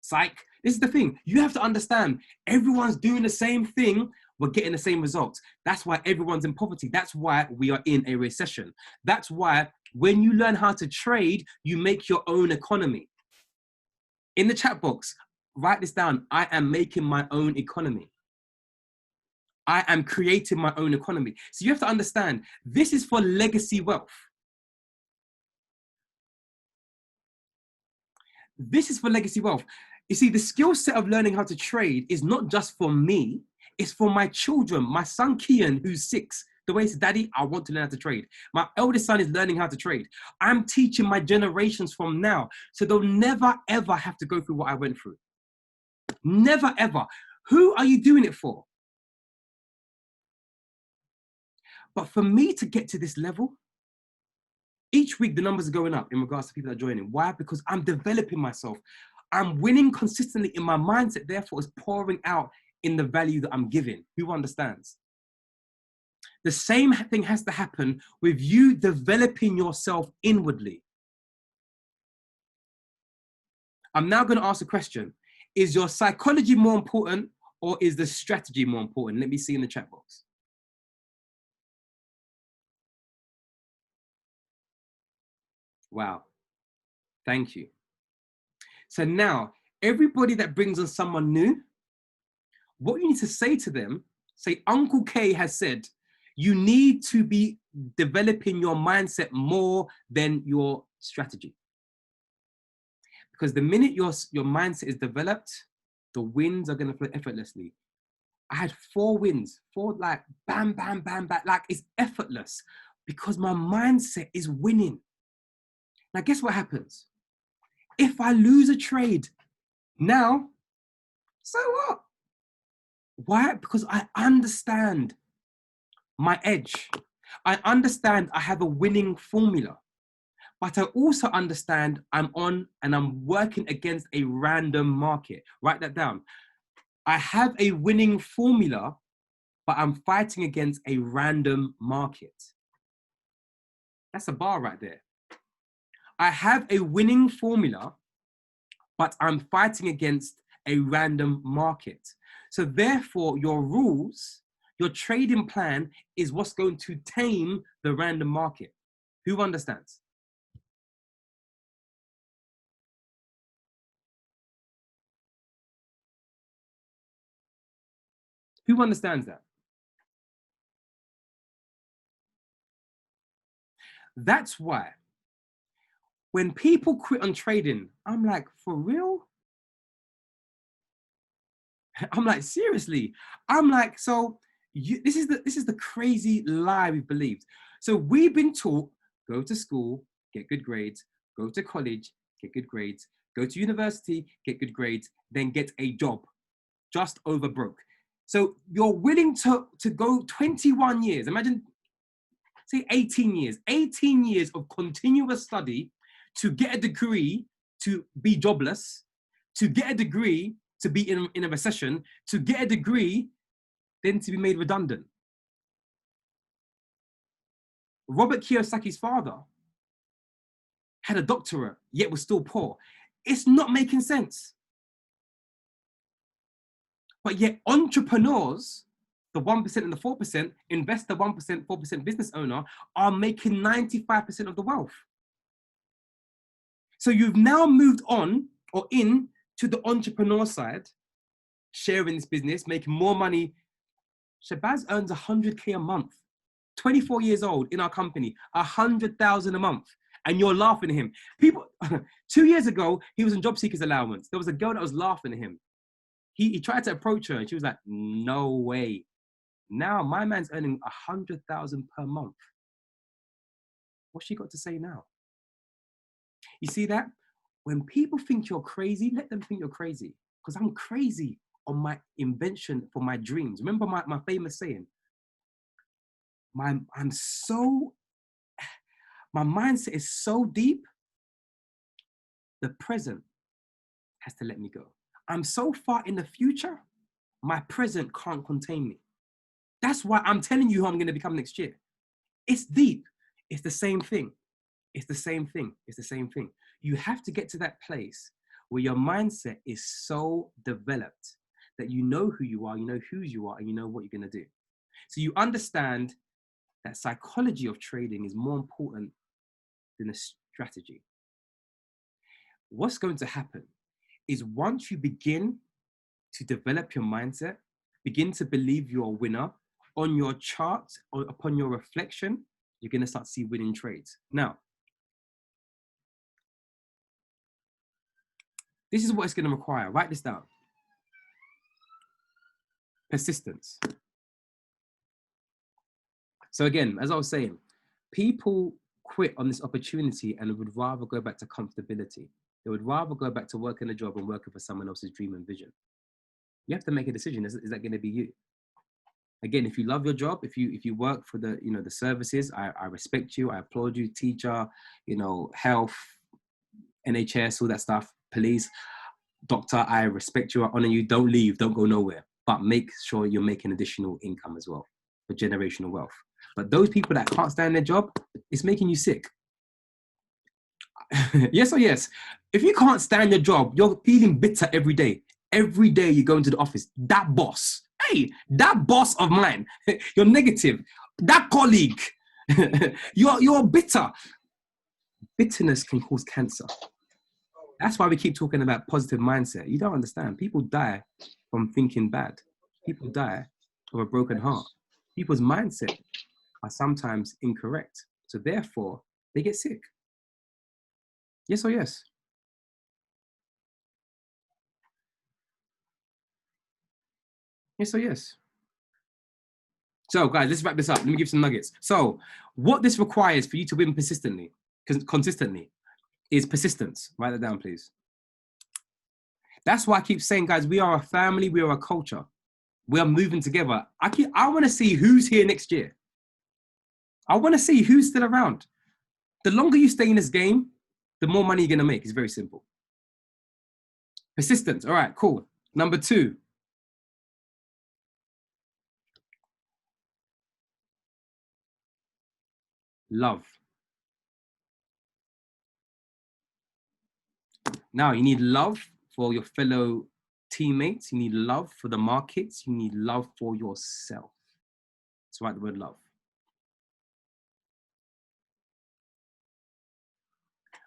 Psych. This is the thing. You have to understand, everyone's doing the same thing. We're getting the same results. That's why everyone's in poverty. That's why we are in a recession. That's why when you learn how to trade, you make your own economy. In the chat box, write this down. I am making my own economy. I am creating my own economy. So you have to understand, this is for legacy wealth. This is for legacy wealth. You see, the skill set of learning how to trade is not just for me, it's for my children. My son Kian, who's 6, the way he says, Daddy, I want to learn how to trade. My eldest son is learning how to trade. I'm teaching my generations from now, so they'll never, ever have to go through what I went through. Never, ever. Who are you doing it for? But for me to get to this level, each week the numbers are going up in regards to people that are joining. Why? Because I'm developing myself. I'm winning consistently in my mindset, therefore it's pouring out in the value that I'm giving. Who understands? The same thing has to happen with you developing yourself inwardly. I'm now going to ask a question. Is your psychology more important or is the strategy more important? Let me see in the chat box. Wow. Thank you. So now, everybody that brings on someone new, what you need to say to them, say, Uncle K has said, you need to be developing your mindset more than your strategy. Because the minute your mindset is developed, the wins are going to flow effortlessly. I had 4 wins, 4 like bam, bam, bam, bam, like it's effortless because my mindset is winning. Now, guess what happens? If I lose a trade now, so what? Why? Because I understand my edge. I understand I have a winning formula, but I also understand I'm on and I'm working against a random market. Write that down. I have a winning formula, but I'm fighting against a random market. That's a bar right there. I have a winning formula, but I'm fighting against a random market. So therefore, your rules, your trading plan is what's going to tame the random market. Who understands? Who understands that? That's why when people quit on trading, I'm like, for real? I'm like, seriously? I'm like, so this is the crazy lie we believed. So we've been taught, go to school, get good grades, go to college, get good grades, go to university, get good grades, then get a job, just over broke. So you're willing to go 21 years, imagine, say 18 years of continuous study to get a degree to be jobless, to get a degree to be in a recession, to get a degree, then to be made redundant. Robert Kiyosaki's father had a doctorate, yet was still poor. It's not making sense. But yet entrepreneurs, the 1% and the 4%, investor 1%, 4% business owner, are making 95% of the wealth. So you've now moved on or in to the entrepreneur side, sharing this business, making more money. Shabazz earns 100K a month, 24 years old in our company, 100,000 a month. And you're laughing at him. People, 2 years ago, he was on job seekers allowance. There was a girl that was laughing at him. He tried to approach her and she was like, no way. Now my man's earning 100,000 per month. What's she got to say now? You see that? When people think you're crazy, let them think you're crazy. Because I'm crazy. on my invention for my dreams. Remember my famous saying, my mindset is so deep, the present has to let me go. I'm so far in the future, my present can't contain me. That's why I'm telling you who I'm going to become next year. It's deep. It's the same thing. It's the same thing. It's the same thing. You have to get to that place where your mindset is so developed that you know who you are, you know whose you are, and you know what you're going to do. So you understand that psychology of trading is more important than a strategy. What's going to happen is once you begin to develop your mindset, begin to believe you're a winner, on your chart or upon your reflection, you're going to start to see winning trades. Now, this is what it's going to require. Write this down. Persistence. So again, as I was saying, people quit on this opportunity and would rather go back to comfortability. They would rather go back to working a job and working for someone else's dream and vision. You have to make a decision. Is that going to be you? Again, if you love your job, if you work for the the services, I respect you. I applaud you, teacher, health, NHS, all that stuff, police, doctor. I respect you. I honor you. Don't leave. Don't go nowhere. But make sure you're making additional income as well for generational wealth. But those people that can't stand their job, it's making you sick. Yes or yes? If you can't stand your job, you're feeling bitter every day. Every day you go into the office, that boss, hey, that boss of mine, you're negative. That colleague, you're bitter. Bitterness can cause cancer. That's why we keep talking about positive mindset. You don't understand. People die from thinking bad. People die of a broken heart. People's mindset are sometimes incorrect. So therefore, they get sick. Yes or yes? Yes or yes? So guys, let's wrap this up. Let me give some nuggets. So what this requires for you to win consistently is persistence. Write that down, please. That's why I keep saying, guys, we are a family, we are a culture. We are moving together. I want to see who's here next year. I want to see who's still around. The longer you stay in this game, the more money you're going to make. It's very simple. Persistence. All right, cool. Number 2. Love. Now, you need love for your fellow teammates. You need love for the markets. You need love for yourself. Let's write the word love.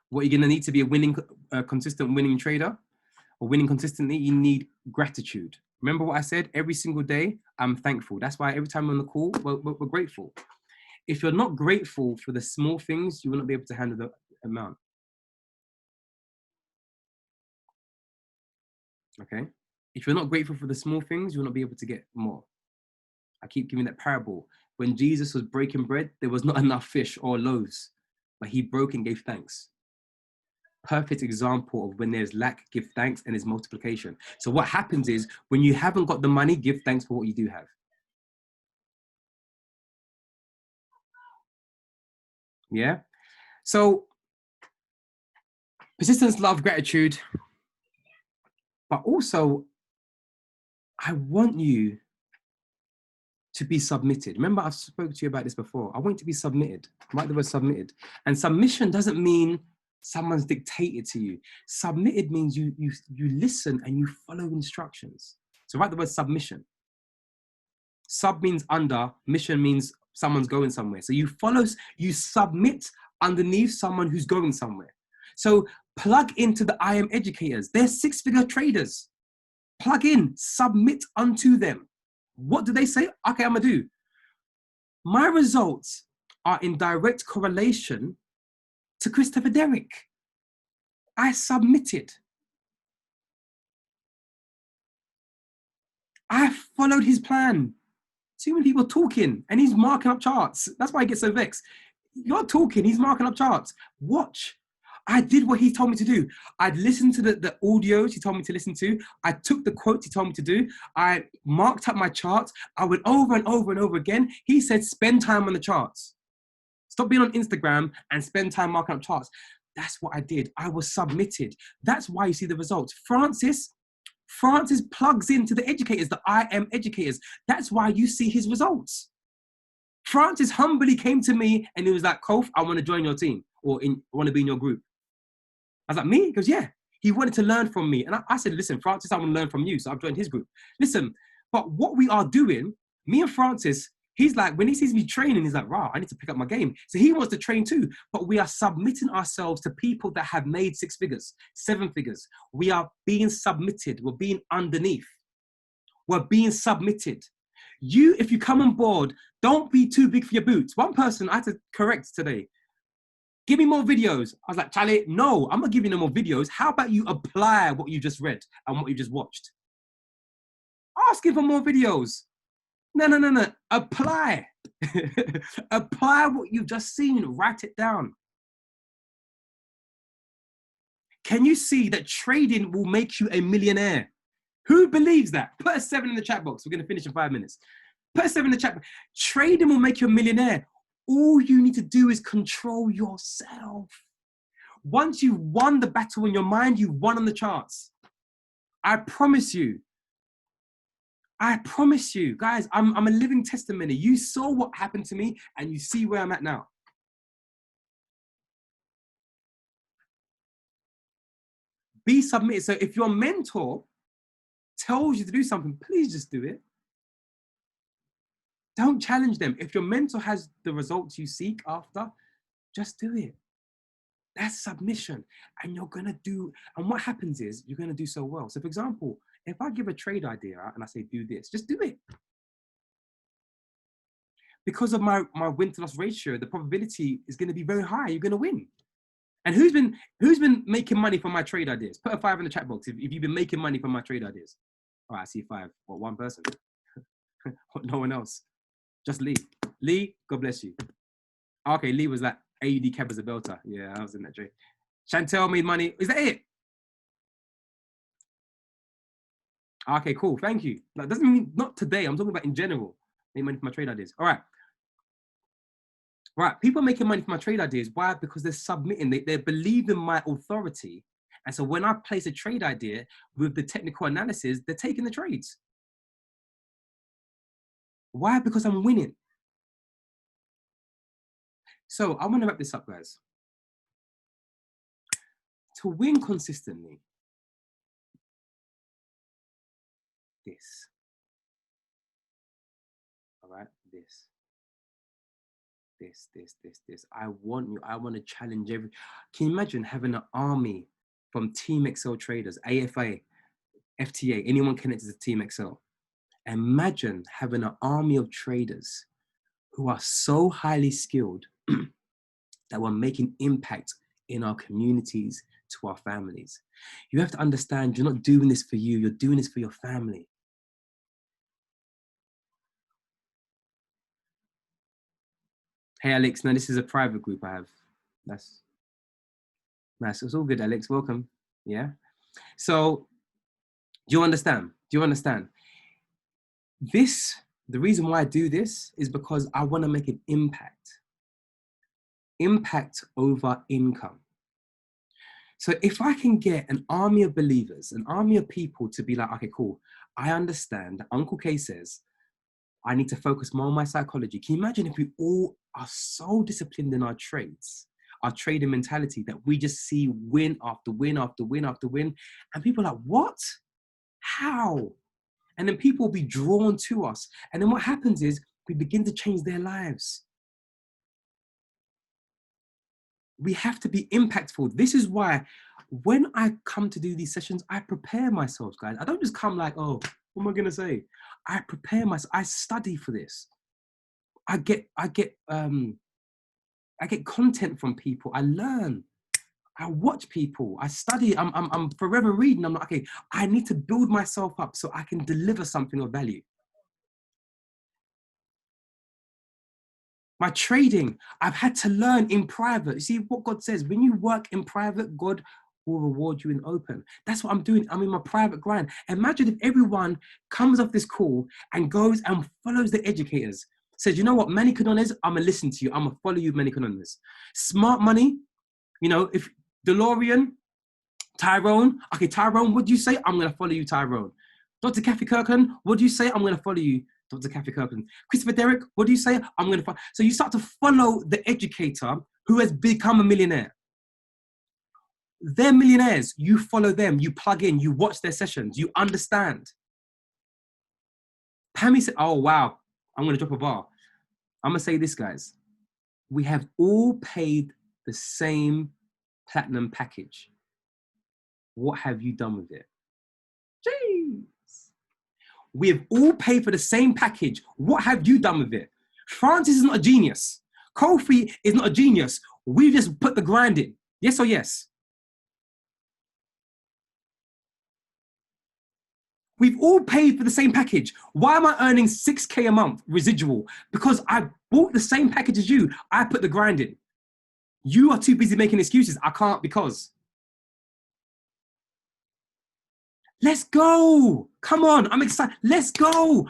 What you're going to need to be a consistent winning trader or winning consistently, you need gratitude. Remember what I said? Every single day, I'm thankful. That's why every time we're on the call, we're grateful. If you're not grateful for the small things, you will not be able to handle the amount. Okay? If you're not grateful for the small things, you will not be able to get more. I keep giving that parable. When Jesus was breaking bread, there was not enough fish or loaves, but he broke and gave thanks. Perfect example of when there's lack, give thanks, and there's multiplication. So what happens is when you haven't got the money, give thanks for what you do have. Yeah? So persistence, love, gratitude. But also, I want you to be submitted. Remember, I've spoken to you about this before. I want you to be submitted. Write the word submitted. And submission doesn't mean someone's dictated to you. Submitted means you listen and you follow instructions. So write the word submission. Sub means under, mission means someone's going somewhere. So you submit underneath someone who's going somewhere. So plug into the I am educators. They're 6-figure traders. Plug in, submit unto them. What do they say? Okay, I'm gonna do. My results are in direct correlation to Christopher Derrick. I submitted. I followed his plan. Too many people talking and he's marking up charts. That's why I get so vexed. You're talking, he's marking up charts. Watch. I did what he told me to do. I'd listened to the audios he told me to listen to. I took the quotes he told me to do. I marked up my charts. I went over and over and over again. He said, spend time on the charts. Stop being on Instagram and spend time marking up charts. That's what I did. I was submitted. That's why you see the results. Francis plugs into the educators, the I am educators. That's why you see his results. Francis humbly came to me and he was like, Kof, I want to join your team, or I want to be in your group. I was like, me? He goes, yeah. He wanted to learn from me. And I said, listen, Francis, I want to learn from you. So I've joined his group. Listen, but what we are doing, me and Francis, he's like, when he sees me training, he's like, wow, I need to pick up my game. So he wants to train too. But we are submitting ourselves to people that have made 6 figures, 7 figures. We are being submitted. We're being underneath. We're being submitted. You, if you come on board, don't be too big for your boots. One person I had to correct today. Give me more videos. I was like, Charlie, no, I'm not giving you no more videos. How about you apply what you just read and what you just watched? Asking for more videos. No. Apply. Apply what you've just seen. Write it down. Can you see that trading will make you a millionaire? Who believes that? Put a 7 in the chat box. We're going to finish in 5 minutes. Put a 7 in the chat box. Trading will make you a millionaire. All you need to do is control yourself. Once you've won the battle in your mind, you've won on the charts. I promise you. I promise you, guys, I'm a living testimony. You saw what happened to me and you see where I'm at now. Be submitted. So if your mentor tells you to do something, please just do it. Don't challenge them. If your mentor has the results you seek after, just do it. That's submission. And you're going to do, and what happens is you're going to do so well. So for example, if I give a trade idea and I say, do this, just do it. Because of my win to loss ratio, the probability is going to be very high. You're going to win. And who's been making money from my trade ideas? Put a 5 in the chat box if you've been making money from my trade ideas. All right, I see 5. What, one person? No one else. Just Lee. Lee, God bless you. Okay, Lee was like AUD Kev as a belter. Yeah, I was in that trade. Chantel made money. Is that it? Okay, cool. Thank you. That doesn't mean not today. I'm talking about in general. Made money from my trade ideas. All right. Right. People are making money from my trade ideas. Why? Because they're submitting. They believe in my authority. And so when I place a trade idea with the technical analysis, they're taking the trades. Why? Because I'm winning. So I want to wrap this up, guys. To win consistently, this. All right, this. I want to challenge every. Can you imagine having an army from Team Excel traders, AFA, FTA, anyone connected to Team Excel? Imagine having an army of traders who are so highly skilled that we're making impact in our communities, to our families. You have to understand, you're not doing this for you, you're doing this for your family. Hey, Alex, now this is a private group I have. That's nice. It's all good, Alex. Welcome. Yeah. So, do you understand? Do you understand? The reason why I do this is because I want to make an impact. Impact over income. So if I can get an army of believers, an army of people to be like, okay, cool, I understand. Uncle K says, I need to focus more on my psychology. Can you imagine if we all are so disciplined in our trades, our trading mentality, that we just see win after win after win after win, and people are like, what? How? And then people will be drawn to us. And then what happens is we begin to change their lives. We have to be impactful. This is why when I come to do these sessions, I prepare myself, guys. I don't just come like, oh, what am I going to say? I prepare myself. I study for this. I get content from people. I learn. I watch people. I study. I'm forever reading. I'm like, okay, I need to build myself up so I can deliver something of value. By trading, I've had to learn in private. You see what God says, when you work in private, God will reward you in open. That's what I'm doing. I'm in my private grind. Imagine if everyone comes off this call and goes and follows the educators. Says, you know what, Manny Canones, I'm going to listen to you. I'm going to follow you, Manny Canones. Smart money, you know, if DeLorean, Tyrone, okay, Tyrone, what do you say? I'm going to follow you, Tyrone. Dr. Kathy Kirkland, what do you say? I'm going to follow you, Dr. Kathy Kirkland. Christopher Derrick, what do you say? I'm going to follow. So you start to follow the educator who has become a millionaire. They're millionaires. You follow them. You plug in. You watch their sessions. You understand. Pammy said, oh, wow. I'm going to drop a bar. I'm going to say this, guys. We have all paid the same platinum package. What have you done with it? Jeez. We have all paid for the same package. What have you done with it? Francis is not a genius. Kofi is not a genius. We just put the grind in. Yes or yes? We've all paid for the same package. Why am I earning 6K a month residual? Because I bought the same package as you. I put the grind in. You are too busy making excuses. I can't because. Let's go. Come on. I'm excited. Let's go.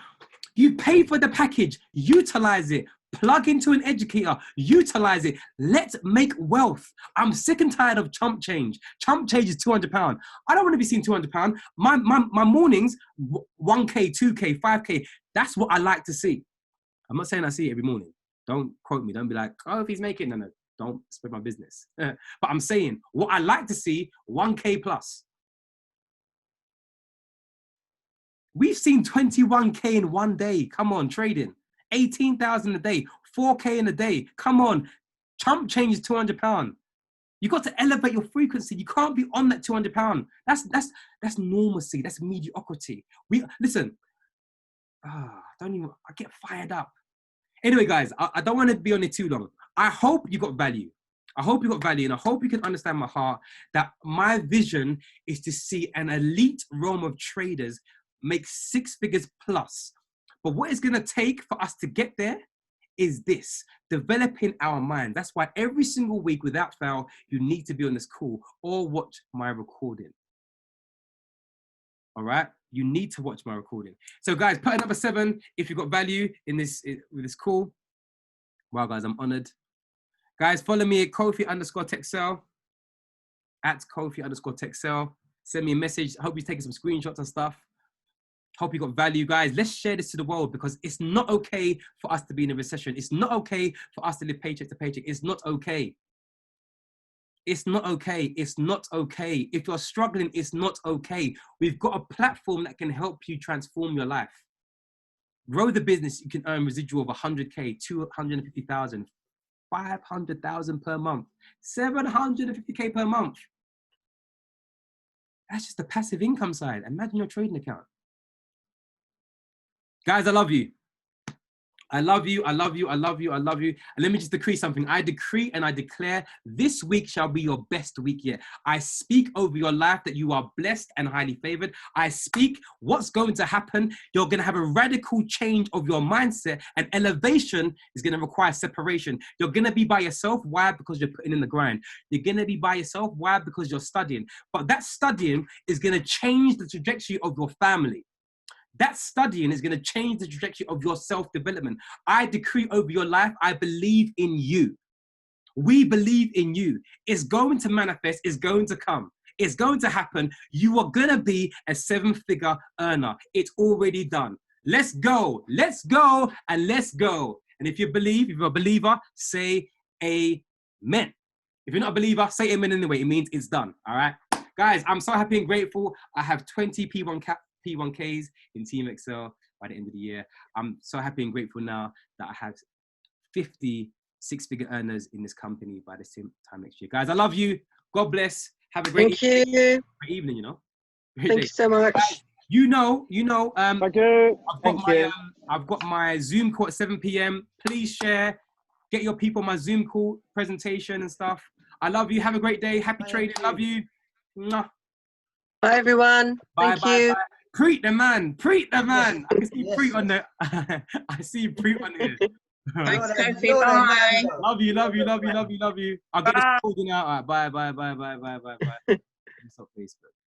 You pay for the package. Utilize it. Plug into an educator. Utilize it. Let's make wealth. I'm sick and tired of chump change. Chump change is £200. I don't want to be seeing £200. My mornings, 1K, 2K, 5K. That's what I like to see. I'm not saying I see it every morning. Don't quote me. Don't be like, oh, if he's making, no. Don't spread my business. But I'm saying what I like to see, 1K plus. We've seen 21K in one day. Come on, trading. 18,000 a day, 4K in a day. Come on. Chump change is £200. You got to elevate your frequency. You can't be on that £200. That's normalcy. That's mediocrity. Listen. I get fired up. Anyway, guys, I don't want to be on it too long. I hope you got value. I hope you got value, and I hope you can understand my heart that my vision is to see an elite realm of traders make 6 figures plus. But what it's going to take for us to get there is this, developing our mind. That's why every single week, without fail, you need to be on this call or watch my recording. All right? You need to watch my recording. So guys, put a number 7 if you got value in this with this call. Wow, guys, I'm honored. Guys, follow me at Kofi_Texel, at Kofi_Texel. Send me a message. I hope you're taking some screenshots and stuff. Hope you got value, guys. Let's share this to the world because it's not okay for us to be in a recession. It's not okay for us to live paycheck to paycheck. It's not okay. It's not okay. It's not okay. If you're struggling, it's not okay. We've got a platform that can help you transform your life. Grow the business. You can earn residual of 100K, 250,000, 500,000 per month, 750K per month. That's just the passive income side. Imagine your trading account. Guys, I love you. I love you. I love you. I love you. I love you. And let me just decree something. I decree and I declare this week shall be your best week yet. I speak over your life that you are blessed and highly favored. I speak what's going to happen. You're going to have a radical change of your mindset, and elevation is going to require separation. You're going to be by yourself. Why? Because you're putting in the grind. You're going to be by yourself. Why? Because you're studying. But that studying is going to change the trajectory of your family. That studying is going to change the trajectory of your self-development. I decree over your life, I believe in you. We believe in you. It's going to manifest. It's going to come. It's going to happen. You are going to be a 7-figure earner. It's already done. Let's go. Let's go and let's go. And if you believe, if you're a believer, say amen. If you're not a believer, say amen anyway. It means it's done. All right. Guys, I'm so happy and grateful. I have 20 P1Ks in Team Excel by the end of the year. I'm so happy and grateful now that I have 50 6-figure earners in this company by the same time next year. Guys, I love you. God bless. Have a great evening. Great evening, you know. Thank you so much. Guys, you know. Thank you. I've got my Zoom call at 7 p.m. Please share. Get your people on my Zoom call presentation and stuff. I love you. Have a great day. Happy trading. Love you. Mwah. Bye, everyone. Bye, Thank you. Bye. Preet the man. I can see Preet on there. I see Preet on here. Thanks, Kofi. Bye. Love you, love you, love you, love you, love you. I'll get this recording out. All right, bye, bye, bye, bye, bye, bye, bye. Stop Facebook.